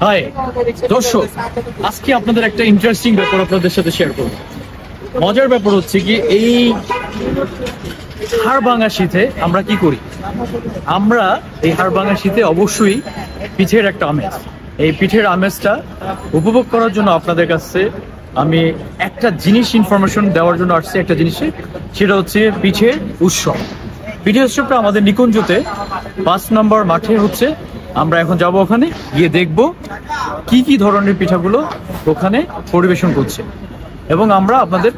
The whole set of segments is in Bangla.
হাই দর্শক, আজকে আপনাদের একটা ইন্টারেস্টিং ব্যাপার আপনাদের সাথে শেয়ার করব। মজার ব্যাপার হচ্ছে কি, এই হাড়ভাঙা শীতে আমরা কি করি? আমরা এই হাড়ভাঙা শীতে অবশ্যই পিঠের একটা আমেজ, এই পিঠের আমেজটা উপভোগ করার জন্য আপনাদের কাছে আমি একটা জিনিস ইনফরমেশন দেওয়ার জন্য আসছি। একটা জিনিসে, সেটা হচ্ছে পিঠের উৎসব। পিঠের উৎসবটা আমাদের নিকুঞ্জতে 5 নম্বর মাঠে হচ্ছে। আমরা এখন যাব, ওখানে গিয়ে দেখব কি কি ধরনের পিঠাগুলো ওখানে পরিবেশন করছে, এবং আমরা আপনাদের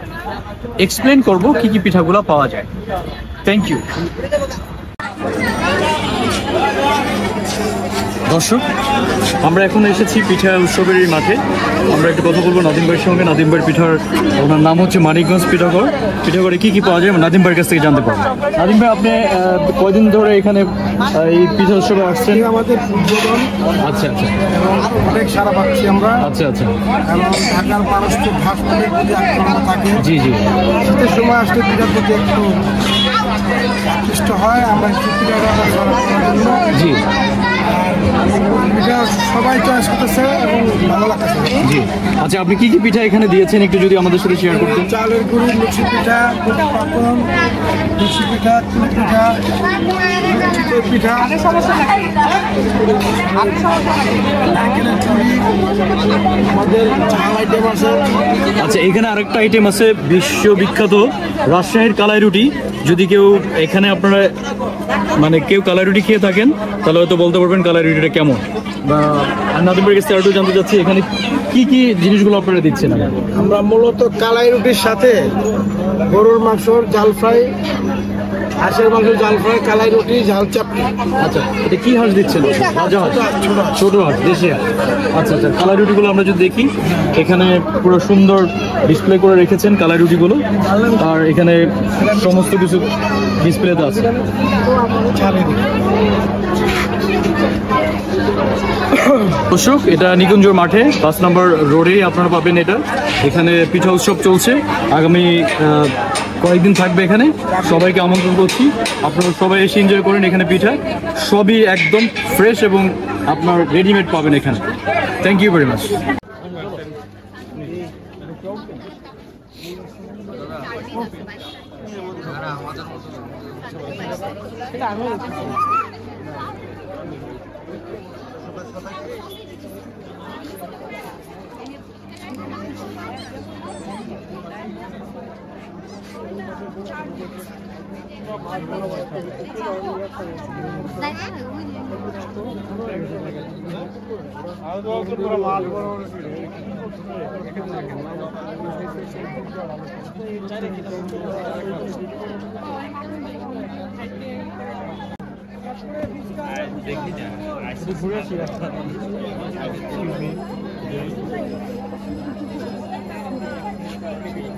এক্সপ্লেন করব কি কি পিঠাগুলো পাওয়া যায়। Thank you. দর্শক, আমরা এখন এসেছি পিঠা উৎসবের এই মাঠে। আমরা একটু কথা বলবো নাদিম ভাইয়ের সঙ্গে। নাদিম ভাইয়ের পিঠার, ওনার নাম হচ্ছে মানিকগঞ্জ পিঠাঘর। পিঠাঘরে কি কি পাওয়া যায় নাদিম ভাইয়ের কাছ থেকে জানতে পারবো। নাদিম ভাই, আপনি কয়দিন ধরে এখানে এই পিঠা উৎসবে আসছেন? আমাদের উদ্বোধন। আচ্ছা আচ্ছা, অনেক সারা পাচ্ছি আমরা। আচ্ছা আচ্ছা, এবং ঢাকার মানুষ তো ভাস্করের প্রতি আগ্রহ থাকে। জি জি, শীতের সময় আসলে পিঠার প্রতি একটু আকৃষ্ট হয়। আমরা পিঠাটা জি পিঠা সবাই চয়েস করতেছে এবং ভালো লাগতেছে। জি। আচ্ছা, আপনি কি কি পিঠা এখানে দিয়েছেন একটু যদি আমাদের সাথে শেয়ার করতেন? চালের গুঁড়ি, লুচি পিঠা, পাপন, লুচি পিঠা, তিল পিঠা, চিতই পিঠা, নারকেলের চুড়ি, আমাদের ঝাল আইটেম আছে। আচ্ছা, এখানে আরেকটা আইটেম আছে, বিশ্ববিখ্যাত রাজশাহীর কালাই রুটি। যদি কেউ এখানে আপনারা কেউ কালাই রুটি খেয়ে থাকেন, তাহলে হয়তো বলতে পারবেন কালাই রুটিটা কেমন। বা নাদিম ভাইয়ের কাছে আরেকটু জানতে চাচ্ছি, এখানে কি কি জিনিসগুলো আপনারা দিচ্ছেন? আমরা মূলত কালাই রুটির সাথে গরুর মাংসর জাল ফ্রাই, হাঁসের মাংসের জাল ফ্রাই, কালাই রুটি, ঝাল চাপড়ি। আচ্ছা, এটা কি হাঁস দিচ্ছেন? রাজা হাঁস, ছোট হাঁস, দেশি হাঁস। আচ্ছা আচ্ছা, কালাই রুটিগুলো আমরা যদি দেখি, এখানে পুরো সুন্দর ডিসপ্লে করে রেখেছেন কালাই রুটিগুলো, আর এখানে সমস্ত কিছু ডিসপ্লেতে আছে। দর্শক, এটা নিকুঞ্জর মাঠে 5 নম্বর রোডে আপনারা পাবেন এটা। এখানে পিঠা উৎসব চলছে, আগামী কয়েকদিন থাকবে এখানে। সবাইকে আমন্ত্রণ করছি, আপনারা সবাই এসে এনজয় করেন। এখানে পিঠা সবই একদম ফ্রেশ এবং আপনার রেডিমেড পাবেন এখানে। Thank you very much.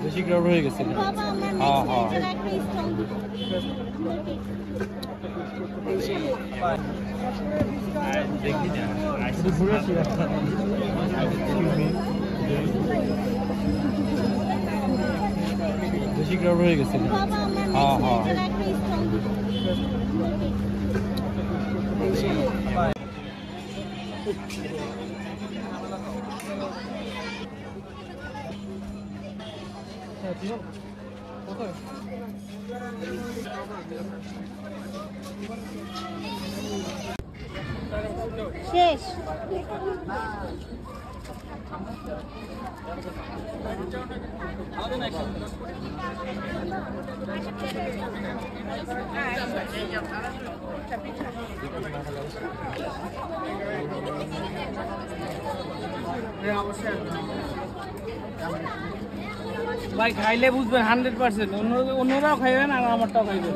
বেশি ক্রাউড হয়ে গেছে। হ্যাঁ হ্যাঁ, দেখি না, ঘুরে আসি। বেশি ক্রাউড হয়ে গেছে। হ্যাঁ হ্যাঁ, শেষ। ভাই খাইলে বুঝবেন 100%, অন্যরাও খাইবেন আর আমারটাও খাইবেন।